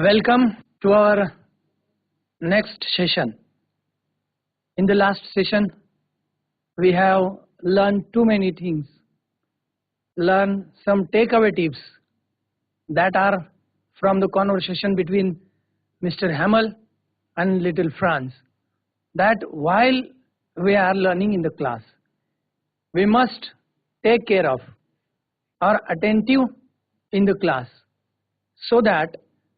Welcome to our next session. In the last session, we have learned too many things. Learn some takeaway tips that are from the conversation between Mr. Hamel and little Franz. That while we are learning in the class, we must take care of or attentive in the class so that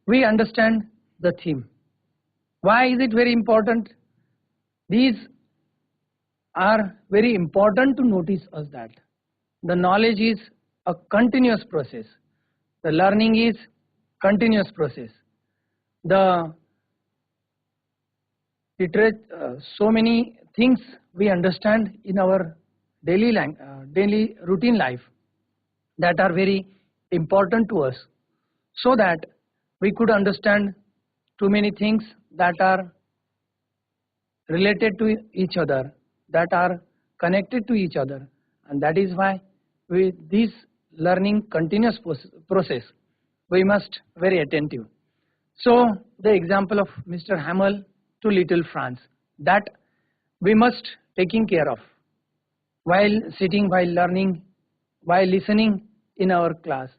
we understand the theme. Why is it very important? These are very important to notice us that the knowledge is a continuous process. The learning is continuous process. So many things we understand in our daily routine life that are very important to us, so that we could understand too many things that are related to each other, that are connected to each other, and that is why this learning continuous process we must very attentive. So the example of Mr. Hamel to little Franz, that we must taking care of while sitting, while learning, while listening in our class,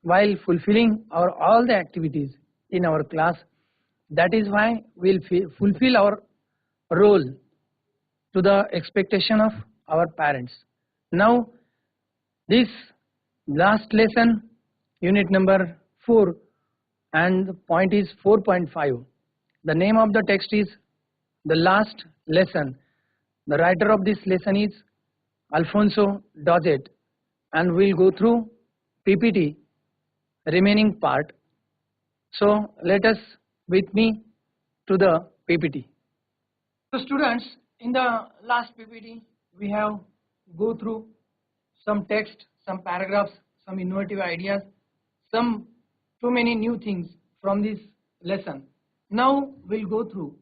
while fulfilling all the activities in our class. That is why we'll fulfill our role to the expectation of our parents. Now, this last lesson, unit number 4, and the point is 4.5. The name of the text is The Last Lesson. The writer of this lesson is Alfonso Dozet, and we'll go through PPT remaining part. So let us with me to the PPT. So students, in the last PPT we have go through some text, some paragraphs, some innovative ideas, some too many new things from this lesson. Now we'll go through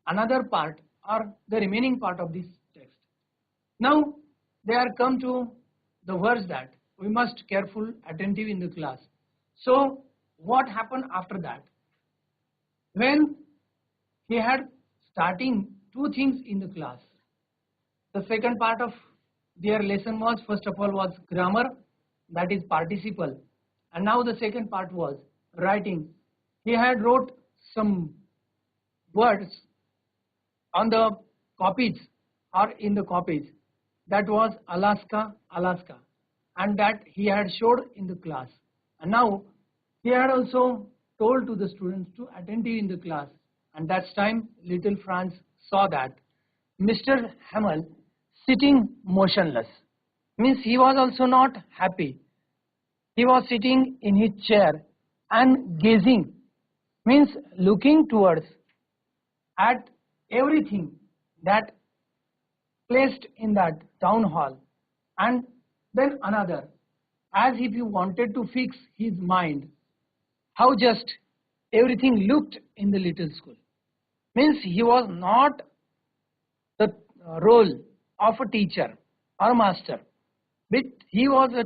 another part or the remaining part of this text. Now they are come to the words that we must careful attentive in the class. So what happened after that? When he had starting two things in the class, the second part of their lesson was, first of all, was grammar, that is participle, and now the second part was writing. He had wrote some words on the copies or in the copies, that was Alaska, Alaska, and that he had showed in the class. And now he had also told to the students to attentive in the class, and that time little Franz saw that Mr. Hamel sitting motionless, means he was also not happy. He was sitting in his chair and gazing, means looking towards at everything that placed in that town hall, and then another, as if he wanted to fix his mind how just everything looked in the little school. Means he was not the role of a teacher or master, but he was a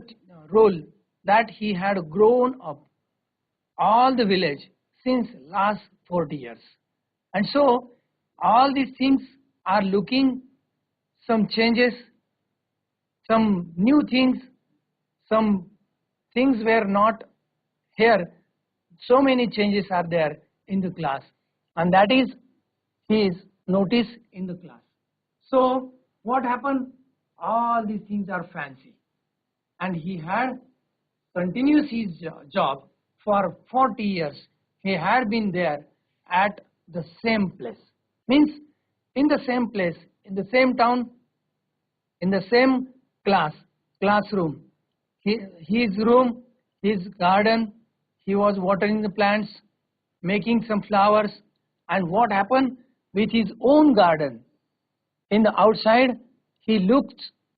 role that he had grown up all the village since last 40 years. And so all these things are looking some changes, some new things, some things were not here. So many changes are there in the class, and that is his notice in the class. So what happened? All these things are fancy, and he had continues his job for 40 years. He had been there at the same place, means in the same place, in the same town, in the same classroom, his room, his garden. He was watering the plants, making some flowers, and what happened with his own garden? In the outside, he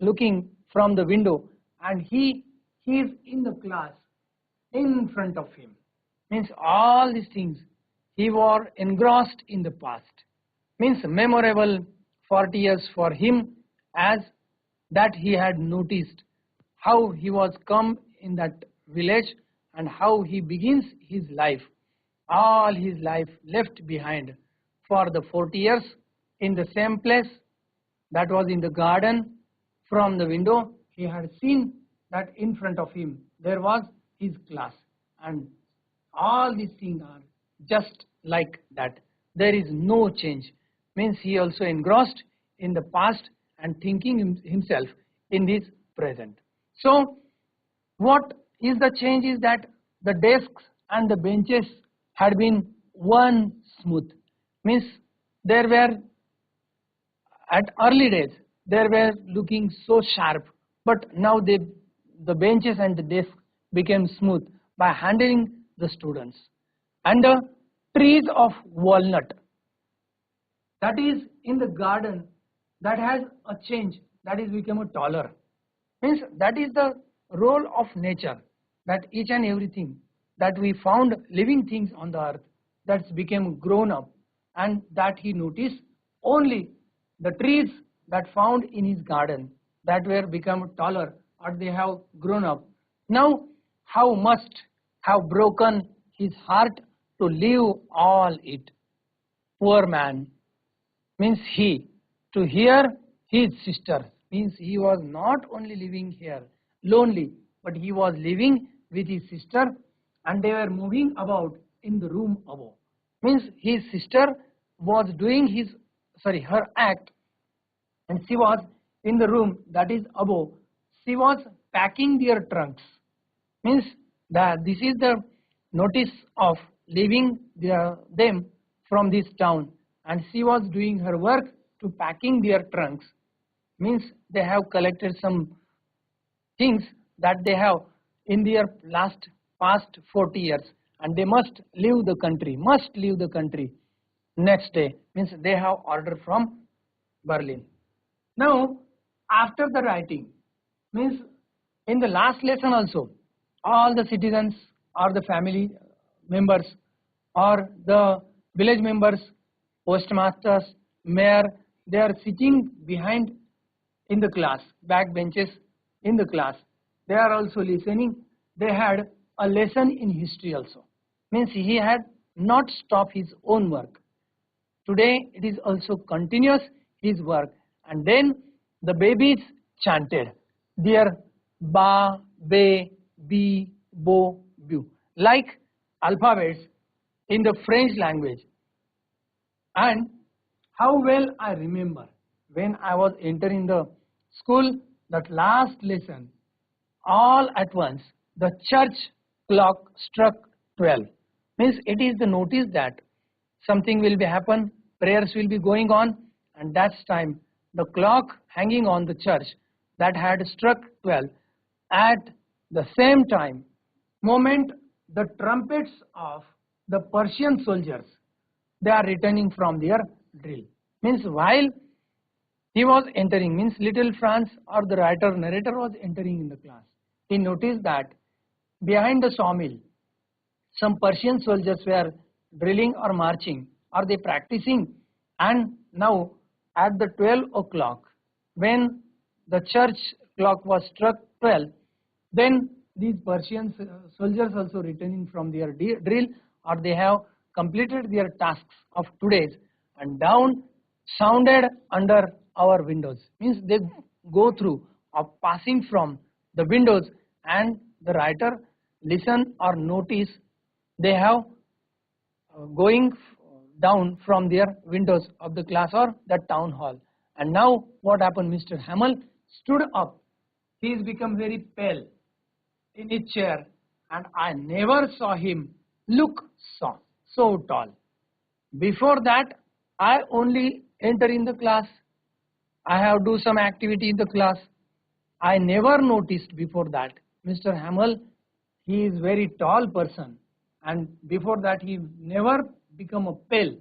looking from the window, and he is in the class in front of him. Means all these things he was engrossed in the past. Means memorable 40 years for him, as that he had noticed how he was come in that village and how he begins his life all his life left behind for the 40 years in the same place, that was in the garden. From the window he had seen that in front of him there was his class, and all these things are just like that. There is no change. Means he also engrossed in the past and thinking himself in this present. So what is the change is that the desks and the benches had been one smooth. Means there were, at early days they were looking so sharp, but now the benches and the desk became smooth by handling the students. And the trees of walnut, that is in the garden, that has a change, that is become a taller. Means that is the role of nature, that each and everything that we found living things on the earth, that's became grown up, and that he noticed only the trees that found in his garden that were become taller, or they have grown up. Now how must have broken his heart to leave all it. Poor man, means he, to hear his sister, means he was not only living here lonely, but he was living with his sister, and they were moving about in the room above. Means his sister was doing her act, and she was in the room that is above. She was packing their trunks. Means that this is the notice of leaving them from this town, and she was doing her work to packing their trunks. Means they have collected some things that they have in their past 40 years, and they must leave the country next day. Means they have order from Berlin. Now after the writing, means in the last lesson also, all the citizens or the family members or the village members, postmasters, mayor, they are sitting behind in the class, back benches in the class. They are also listening. They had a lesson in history also. Means he had not stopped his own work. Today it is also continuous his work. And then the babies chanted their ba, be, bi, bo, bu, like alphabets in the French language. And how well I remember when I was entering the school, that last lesson, all at once the church clock struck 12. Means it is the notice that something will be happen, prayers will be going on, and that's time the clock hanging on the church that had struck 12. At the same time, moment the trumpets of the Persian soldiers, they are returning from their drill. Means while he was entering, means little Franz or the narrator was entering in the class, he noticed that behind the sawmill some Persian soldiers were drilling or marching, or they practicing. And now at the 12 o'clock, when the church clock was struck 12, then these Persian soldiers also returning from their drill, or they have completed their tasks of today's, and down sounded under our windows. Means they go through or passing from the windows, and the writer listen or notice they have going down from their windows of the class or the town hall. And now what happened? Mr. Hamel stood up. He has become very pale in his chair, and I never saw him look so tall. Before that, I only enter in the class. I have do some activity in the class. I never noticed before that Mr. Hamel, he is very tall person, and before that he never become a pale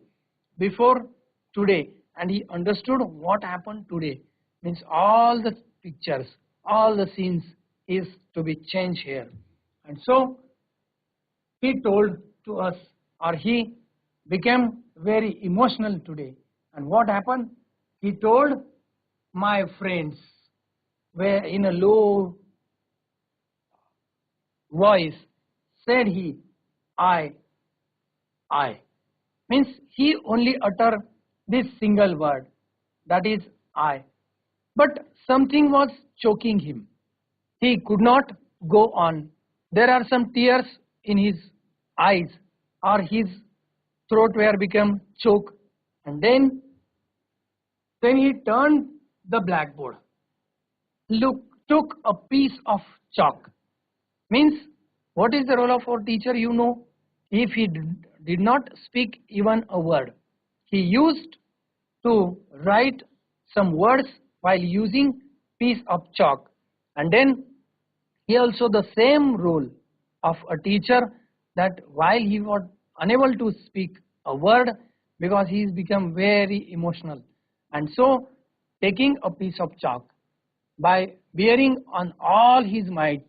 before today, and he understood what happened today. Means all the pictures, all the scenes is to be changed here. And so he told to us, or he became very emotional today. And what happened? He told, my friends, where in a low voice said he, I I. Means he only utter this single word, that is I. But something was choking him. He could not go on. There are some tears in his eyes, or his throat were become choke. And then he turned the blackboard, look, took a piece of chalk. Means, what is the role of our teacher? You know, if he did not speak even a word, he used to write some words while using piece of chalk. And then he also the same role of a teacher, that while he was unable to speak a word because he has become very emotional, and so taking a piece of chalk, by bearing on all his might,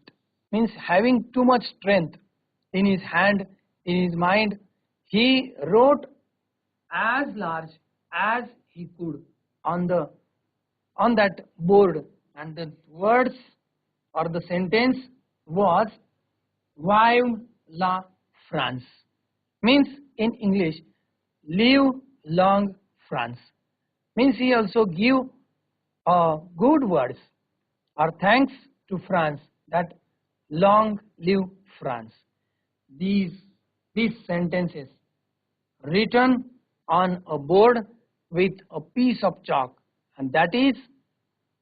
means having too much strength in his hand, in his mind, he wrote as large as he could on that board, and the words or the sentence was Vive la France. Means in English, live long France. Means he also give good words or thanks to France, that long live France. These sentences written on a board with a piece of chalk, and that is,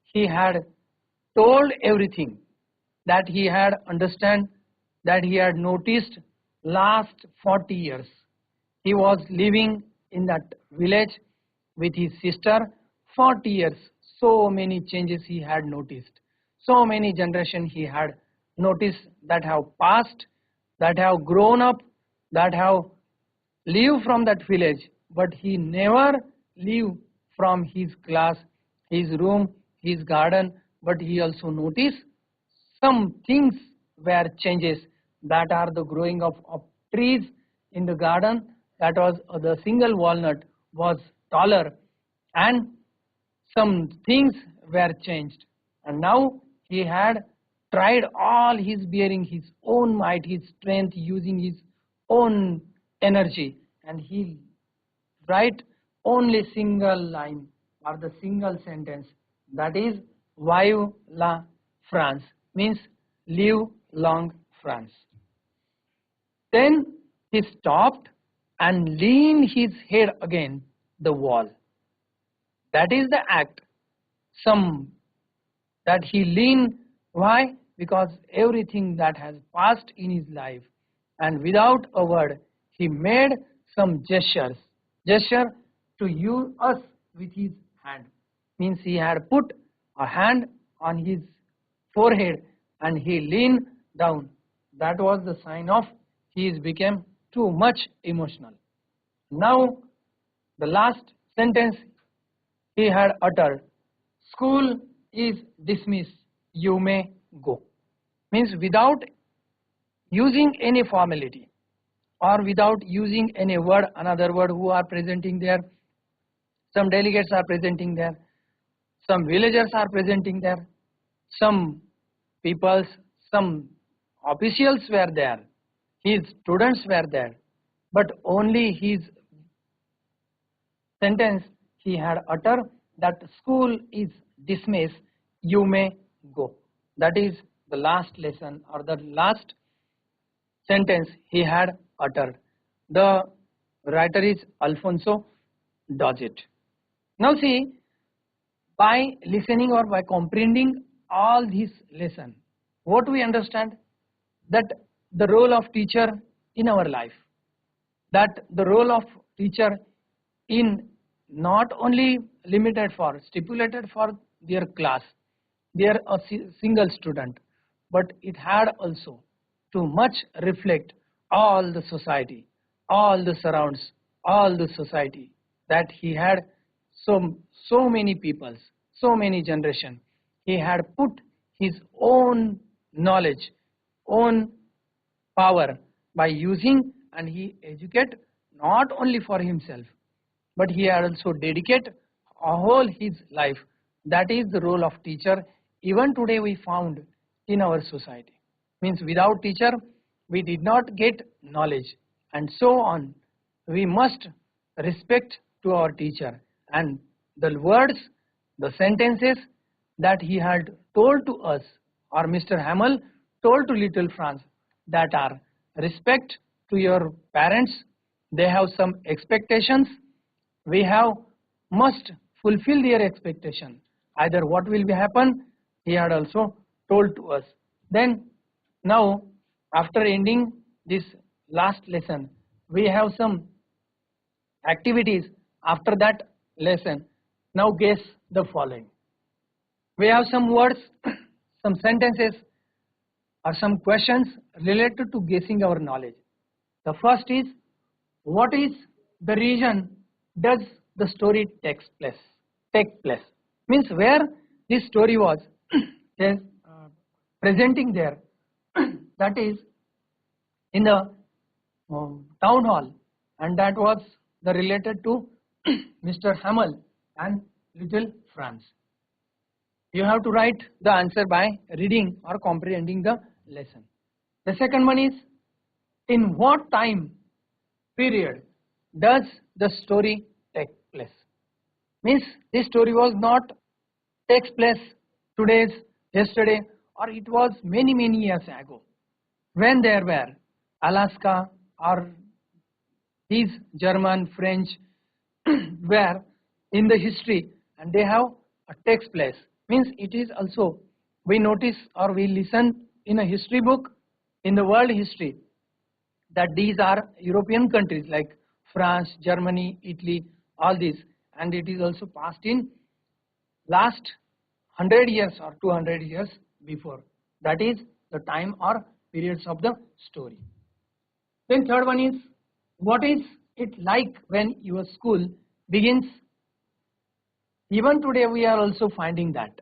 he had told everything that he had understand, that he had noticed last 40 years. He was living in that village with his sister 40 years. So many changes he had noticed. So many generations he had noticed that have passed, that have grown up, that have lived from that village. But he never lived from his class, his room, his garden. But he also noticed some things were changes, that are the growing of trees in the garden, that was the single walnut was taller, and some things were changed. And now he had tried all his bearing, his own might, his strength, using his own energy, and he write only single line or the single sentence, that is Vive la France, means live long France. Then he stopped and leaned his head against the wall. That is the act. That he leaned. Why? Because everything that has passed in his life, and without a word, he made some gesture to use us with his hand. Means he had put a hand on his forehead and he leaned down. That was the sign of he became too much emotional. Now the last sentence he had uttered, school is dismissed, you may go. Means without using any formality or without using any word, another word, who are presenting there, some delegates are presenting there, some villagers are presenting there, some peoples, some officials were there, his students were there, but only his sentence he had uttered, that school is dismissed, you may go. That is the last lesson or the last sentence he had uttered. The writer is Alfonso Dodgett. Now see, by listening or by comprehending all this lesson, what we understand, that the role of teacher in our life, that the role of teacher in not only limited for, stipulated for their class, their a single student, but it had also to much reflect all the society, all the surrounds, all the society, that he had so many peoples, so many generations. He had put his own knowledge, own power by using, and he educate not only for himself, but he had also dedicate a whole his life. That is the role of teacher. Even today we found in our society. Means without teacher we did not get knowledge, and so on. we must respect to our teacher, and the words, the sentences that he had told to us, or Mr. Hamel told to little Franz, that are respect to your parents, they have some expectations, we have must fulfill their expectation. Either what will be happen, he had also told to us. Then now after ending this last lesson, we have some activities after that lesson. Now guess the following. We have some words, some sentences or some questions related to guessing our knowledge. The first is, what is the region does the story take place? Means where this story was is, presenting there, that is in the town hall, and that was the related to Mr. Hamel and little Franz. You have to write the answer by reading or comprehending the lesson. The second one is, in what time period does the story take place? Means this story was not takes place yesterday, or it was many years ago, when there were Alaska or these German, French were in the history, and they have a takes place. Means it is also, we notice or we listen in a history book in the world history that these are European countries like France, Germany, Italy, all these, and it is also passed in last 100 years or 200 years before. That is the time or periods of the story. Then third one is, what is it like when your school begins? Even today we are also finding that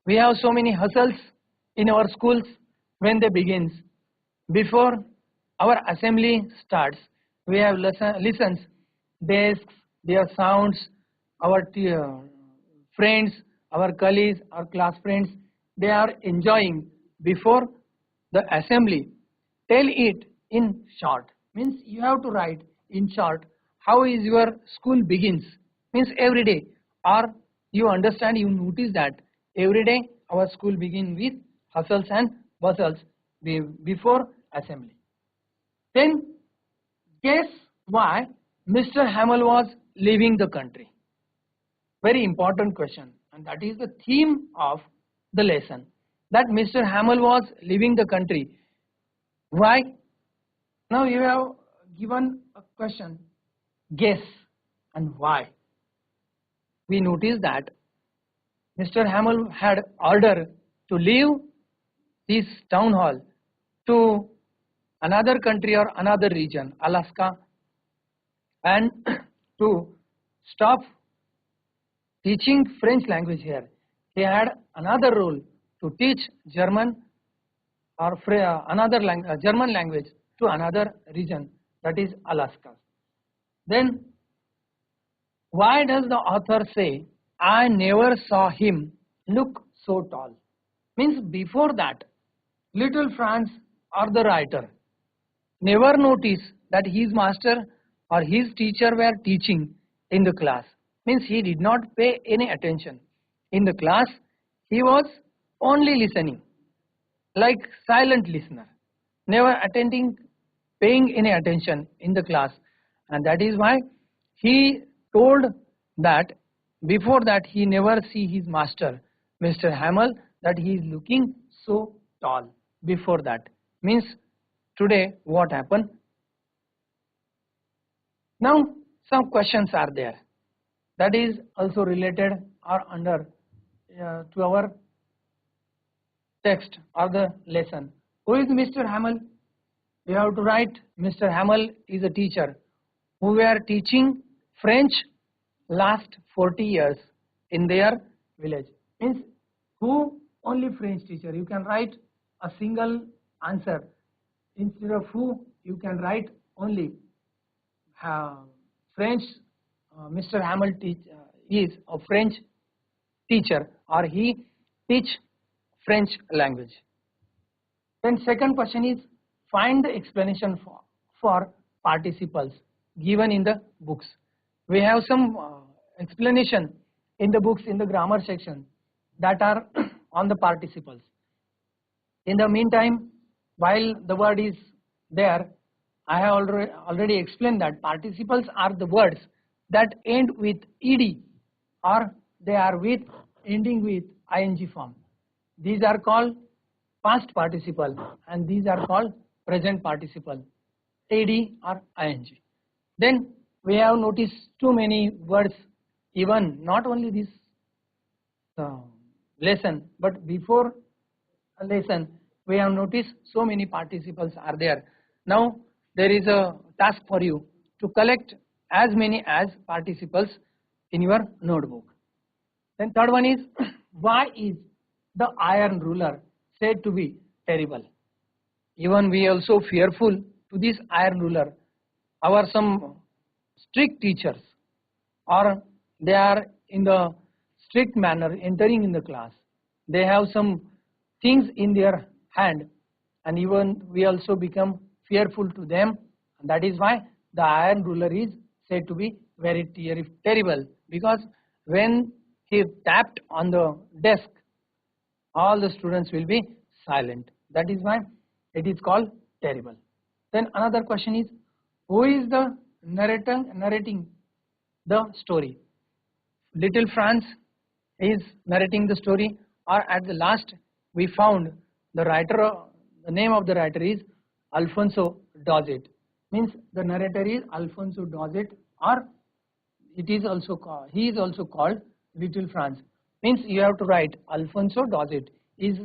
we have so many hustles in our schools when they begins. Before our assembly starts, we have lessons, desks, their sounds, our friends, our colleagues, our class friends, they are enjoying before the assembly. Tell it in short. Means you have to write in short how is your school begins. Means every day, or you understand, you notice that every day our school begins with hustles and bustles before assembly. Then guess why Mr. Hamel was leaving the country. Very important question, and that is the theme of the lesson, that Mr. Hamel was leaving the country. Why? Now you have given a question, guess and why. We notice that Mr. Hamel had order to leave this town hall to another country or another region, Alaska, and to stop teaching French language here. He had another role to teach German or German language to another region, that is Alaska. Then why does the author say, I never saw him look so tall? Means before that, little Franz or the writer never noticed that his master or his teacher were teaching in the class. Means he did not pay any attention. In the class, he was only listening, like silent listener, never paying any attention in the class. And that is why he told that before that he never see his master, Mr. Hamel, that he is looking so tall before that. Means today what happened? Now some questions are there that is also related or under to our text or the lesson. Who is Mr. Hamel? We have to write Mr. Hamel is a teacher who were teaching French last 40 years in their village. Means who? Only French teacher. You can write a single answer. Instead of who, you can write only French. Mr. Hamel is a French teacher, or he teach French language. Then second question is, find the explanation for participles. given in the books. We have some explanation in the books in the grammar section that are on the participles. In the meantime, while the word is there, I have already explained that participles are the words that end with ed or they are ending with ing form. These are called past participle and these are called present participle, ad or ing. Then we have noticed too many words, even not only this lesson, but before a lesson we have noticed so many participles are there. Now there is a task for you to collect as many as participles in your notebook. Then third one is why is the iron ruler said to be terrible? Even we also fearful to this iron ruler. Our some strict teachers or they are in the strict manner entering in the class. They have some things in their hand and even we also become fearful to them. And that is why the iron ruler is said to be very terrible, because when he tapped on the desk, all the students will be silent. That is why it is called terrible. Then another question is, who is the narrating the story? Little Franz is narrating the story, or at the last we found the writer, the name of the writer is Alfonso Dozet. Means the narrator is Alfonso Dozet, or it is also called, he is also called Little Franz. Means you have to write Alfonso Dozet is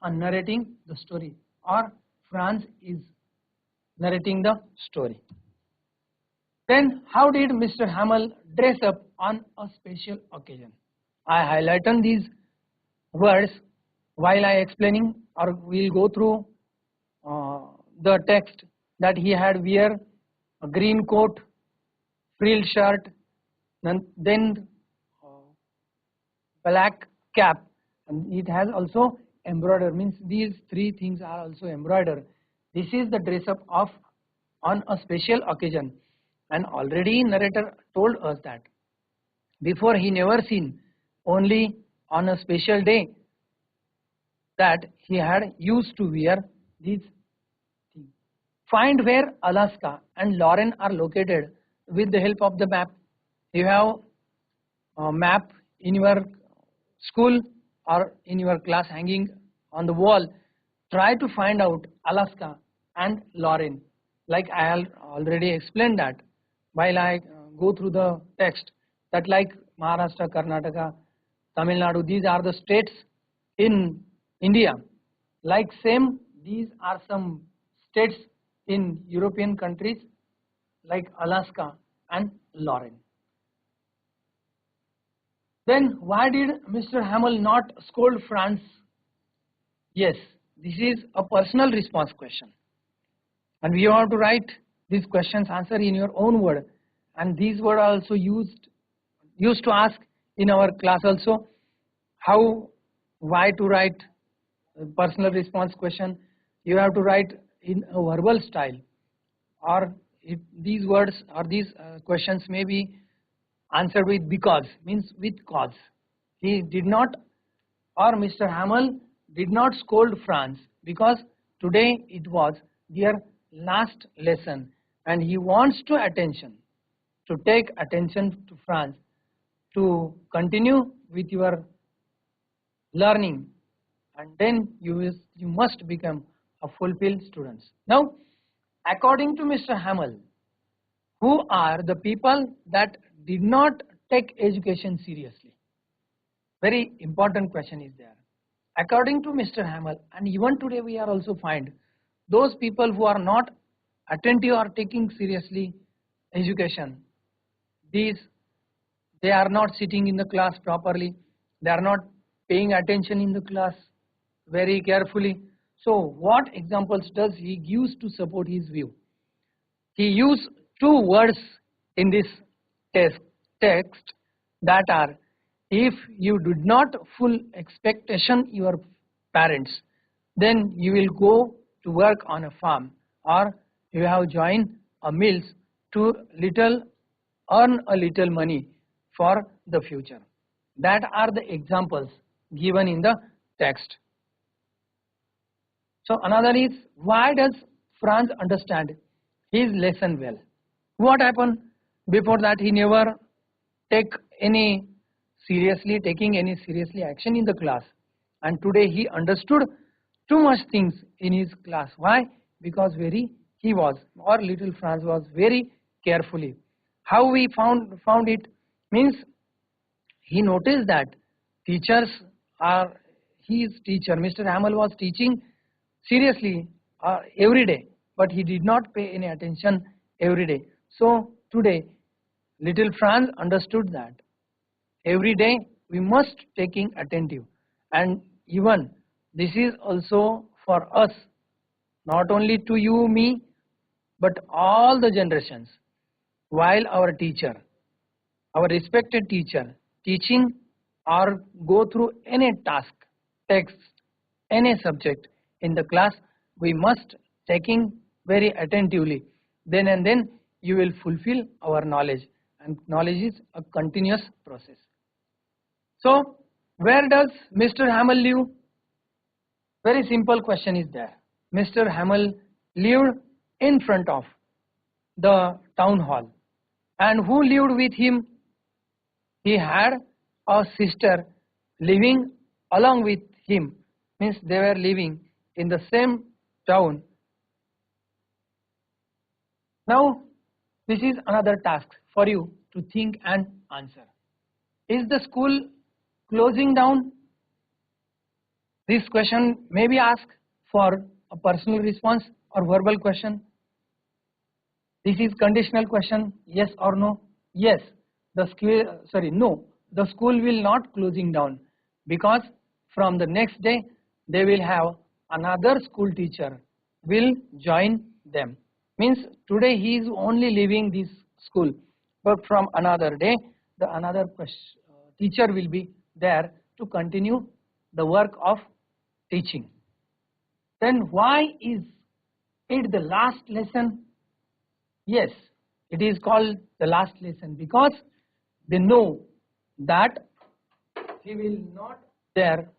narrating the story or Franz is narrating the story. Then how did Mr. Hamel dress up on a special occasion? I highlighted these words while I explaining, or we'll go through the text that he had wear a green coat, frilled shirt, then black cap, and it has also embroidered. Means these three things are also embroidered. This is the dress up of on a special occasion, and already narrator told us that before he never seen, only on a special day that he had used to wear these things. Find where Alaska and Lauren are located with the help of the map. You have a map in your school or in your class hanging on the wall. Try to find out Alaska and Lauren. Like I already explained that while I go through the text, that like Maharashtra, Karnataka, Tamil Nadu, these are the states in India. Like same, these are some states in European countries like Alaska and Lauren. Then why did Mr. Hamel not scold Franz? Yes, this is a personal response question. And we have to write these questions answer in your own word. And these words are also used to ask in our class also. Why to write a personal response question? You have to write in a verbal style, or these words or these questions may be answered with because, means with cause. He did not, or Mr. Hamel did not scold Franz because today it was their last lesson and he wants to take attention to Franz to continue with your learning, and then you must become a fulfilled student. Now, according to Mr. Hamel, who are the people that did not take education seriously? Very important question is there. According to Mr. Hamel, and even today we are also find those people who are not attentive or taking seriously education. They are not sitting in the class properly. They are not paying attention in the class very carefully. So what examples does he use to support his view? He used two words in this text that are, if you did not full expectation your parents, then you will go to work on a farm, or you have joined a mills to little earn a little money for the future. That are the examples given in the text. So another is, why does Franz understand his lesson well? What happened before that? He never taking any seriously action in the class, and today he understood too much things in his class. Why? Because little Franz was very carefully. How we found it means, he noticed that teachers are his teacher. Mr. Hamel was teaching seriously every day, but he did not pay any attention every day. So today, little Franz understood that every day we must taking attentive, and even this is also for us, not only to you, me, but all the generations. While our respected teacher, teaching or go through any task, text, any subject in the class, we must taking very attentively. Then and then you will fulfill our knowledge, and knowledge is a continuous process. So, where does Mr. Hamel live? Very simple question is there. Mr. Hamel lived in front of the town hall. And who lived with him? He had a sister living along with him. Means they were living in the same town. Now, this is another task for you to think and answer. Is the school closing down? This question may be asked for a personal response or verbal question. This is conditional question, yes or no. Yes, no, the school will not closing down, because from the next day they will have another school teacher will join them. Means today he is only leaving this school, but from another day another teacher will be there to continue the work of teaching. Then why is it the last lesson? Yes, it is called the last lesson because they know that he will not there,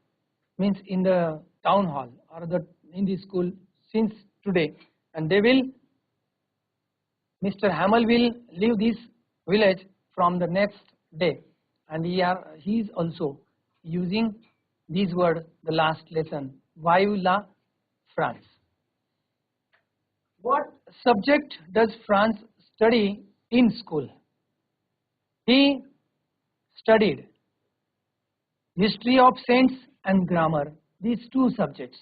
means in the town hall or in the school since today, and Mr. Hamel will leave this village from the next day, and he is also using this word, the last lesson, Vive la France. What subject does Franz study in school? He studied history of saints and grammar, these two subjects,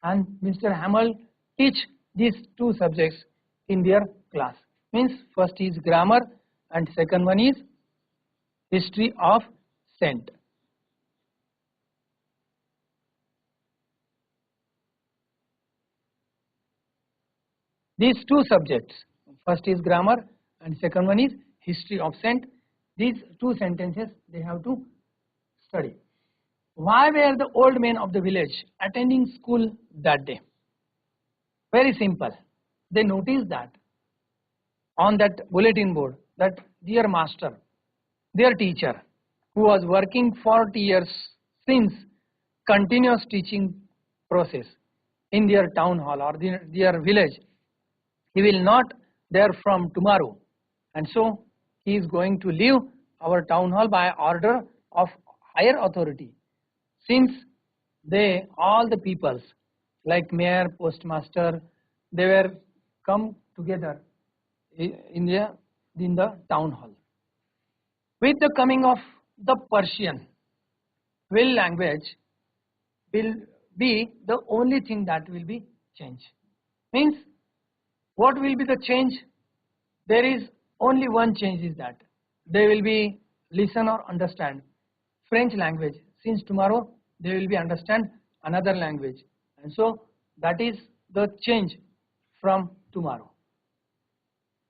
and Mr. Hamel teach these two subjects in their class. Means first is grammar and second one is history of saint. These two subjects, first is grammar and second one is history of saint. These two sentences they have to study. Why were the old men of the village attending school that day? Very simple. They noticed that on that bulletin board that dear master, their teacher, who was working 40 years since continuous teaching process in their town hall or their village, he will not there from tomorrow, and so he is going to leave our town hall by order of higher authority. Since all the peoples like mayor, postmaster, they were come together in the town hall. With the coming of the Persian, will language will be the only thing that will be changed. Means what will be the change? There is only one change, is that they will be listen or understand French language. Since tomorrow they will be understand another language, and so that is the change from tomorrow.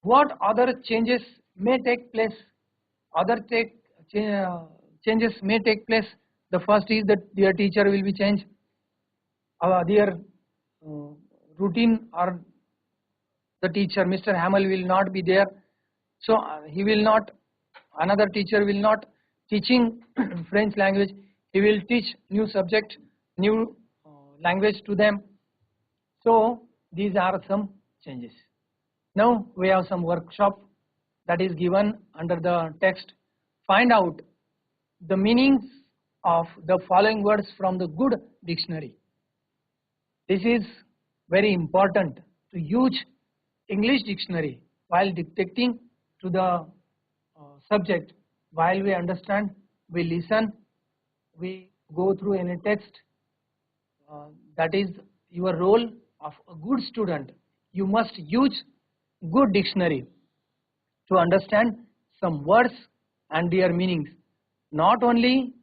What other changes may take place? Changes may take place. The first is that their teacher will be changed. Their routine or the teacher, Mr. Hamel, will not be there. So he will not, another teacher will not teaching French language, he will teach new subject, new language to them. So these are some changes. Now we have some workshop that is given under the text. Find out the meanings of the following words from the good dictionary. This is very important to use English dictionary while dictating to the subject. While we understand, we listen, we go through any text. That is your role of a good student. You must use good dictionary to understand some words and their meanings. Not only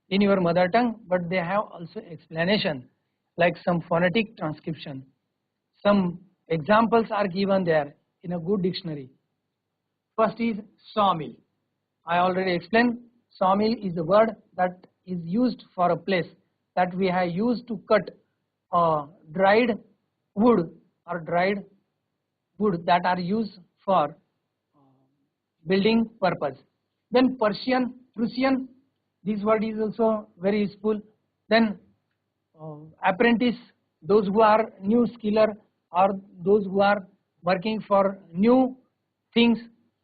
in your mother tongue, but they have also explanation, like some phonetic transcription. Some examples are given there in a good dictionary. First is sawmill. I already explained, sawmill is a word that is used for a place that we have used to cut dried wood or dried wood that are used for building purpose. Then Prussian, this word is also very useful. Then apprentice, those who are new skiller or those who are working for new things.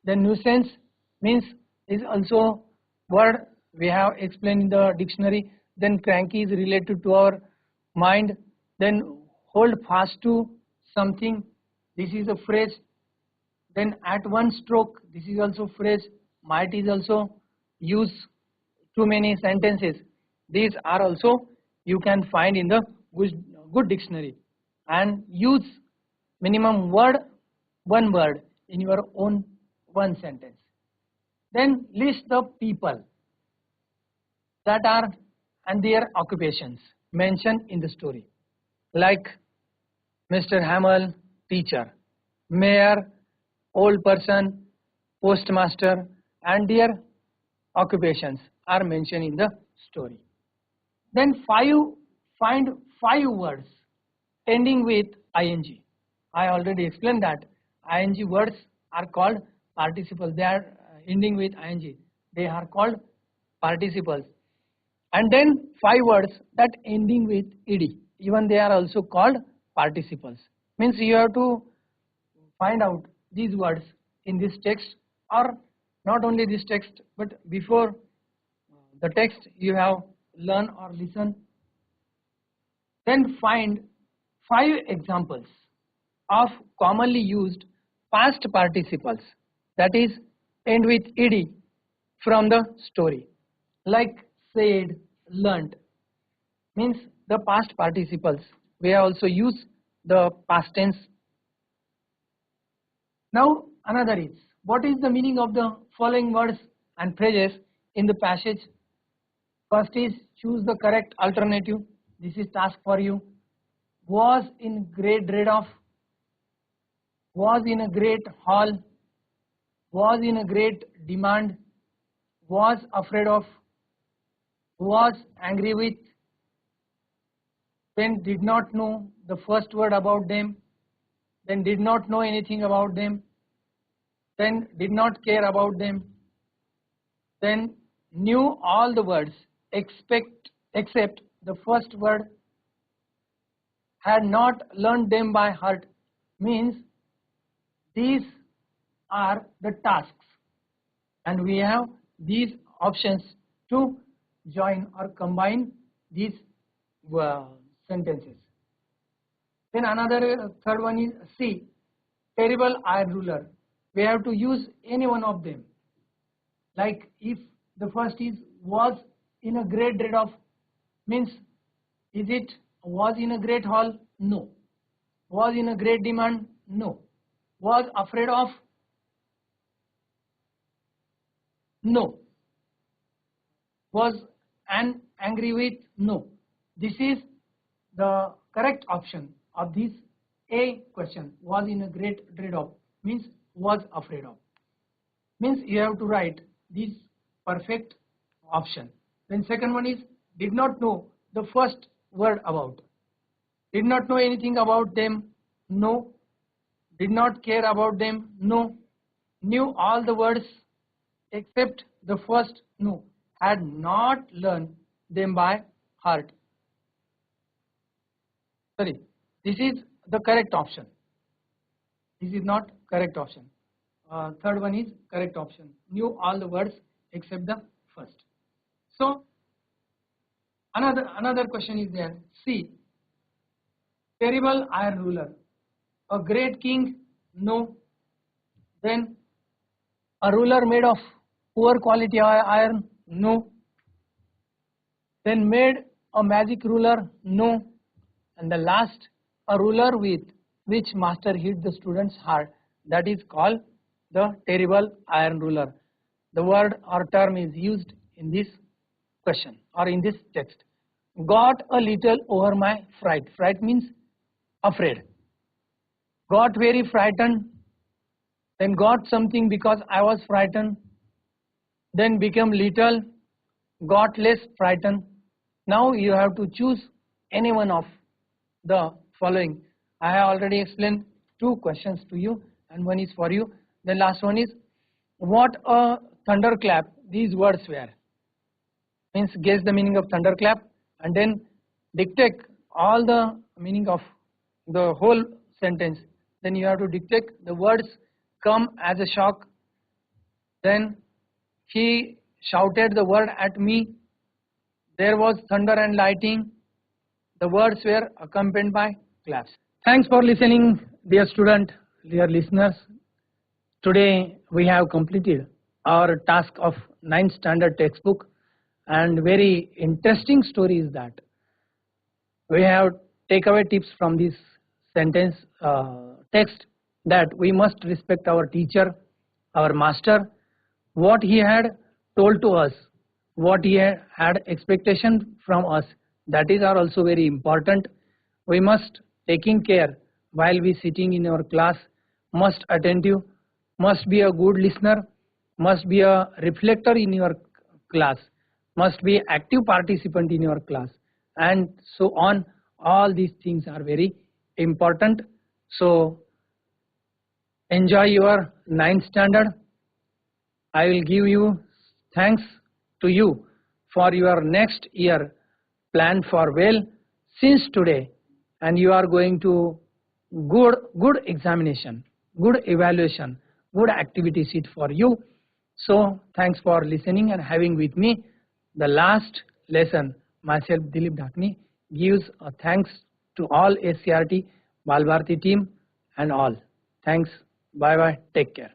Then nuisance means is also word we have explained in the dictionary. Then cranky is related to our mind. Then hold fast to something, this is a phrase. Then at one stroke, this is also phrase. Might is also used too many sentences. These are also you can find in the good dictionary, and use minimum one word in your own one sentence. Then list the people that are and their occupations mentioned in the story, like Mr. Hamel, teacher, mayor, old person, postmaster, and their occupations are mentioned in the story. Then find 5 words ending with ing. I already explained that ing words are called participles. They are ending with ing. They are called participles. And then 5 words that ending with ed. Even they are also called participles. Means you have to find out these words in this text, or not only this text, but before the text you have learn or listen. Then find 5 examples of commonly used past participles, that is end with ed, from the story, like said, learnt. Means the past participles. We also use the past tense. Now another is, what is the meaning of the following words and phrases in the passage? First is, choose the correct alternative. This is task for you. Was in great dread of, was in a great hall, was in a great demand, was afraid of, was angry with, then did not know the first word about them, then did not know anything about them, then did not care about them, then knew all the words except the first word, had not learned them by heart. Means these are the tasks, and we have these options to join or combine these sentences. Then another third one is C, terrible iron ruler. We have to use any one of them. Like if the first is was in a great dread of, means is it was in a great hall? No. Was in a great demand? No. Was afraid of? No. Was angry with? No. This is the correct option of this A question. Was in a great dread of means was afraid of. Means you have to write this perfect option. Then second one is, did not know the first word about. Did not know anything about them? No. Did not care about them? No. knew all the words except the first no, had not learned them by heart. Sorry, this is the correct option. This is not correct option. Third one is correct option. Knew all the words except the first. So another question is there. See, terrible iron ruler. A great king, no. Then a ruler made of poor quality iron, no. Then made a magic ruler, no. And the last, a ruler with which master hit the student's heart, that is called the terrible iron ruler. The word or term is used in this question or in this text. Got a little over my fright. Fright means afraid. Got very frightened, then got something because I was frightened, then became little, got less frightened. Now you have to choose any one of the following. I have already explained two questions to you and one is for you. The last one is, what a thunderclap these words were. Means guess the meaning of thunderclap and then dictate all the meaning of the whole sentence. Then you have to dictate the words come as a shock. Then he shouted the word at me. There was thunder and lightning. The words were accompanied by claps. Thanks for listening, dear student, dear listeners. Today we have completed our task of 9th standard textbook, and very interesting story is that we have takeaway tips from this sentence text, that we must respect our teacher, our master, what he had told to us, what he had expectation from us, that is are also very important. We must taking care while we sitting in our class, must attentive, must be a good listener, must be a reflector in your class, must be active participant in your class, and so on. All these things are very important. So enjoy your 9th standard. I will give you thanks to you for your next year plan for well since today, and you are going to good examination, good evaluation, good activity sheet for you. So thanks for listening and having with me. The last lesson, myself Dilip Dhakni gives a thanks to all SCRT Ebalbharati team and all. Thanks. Bye bye. Take care.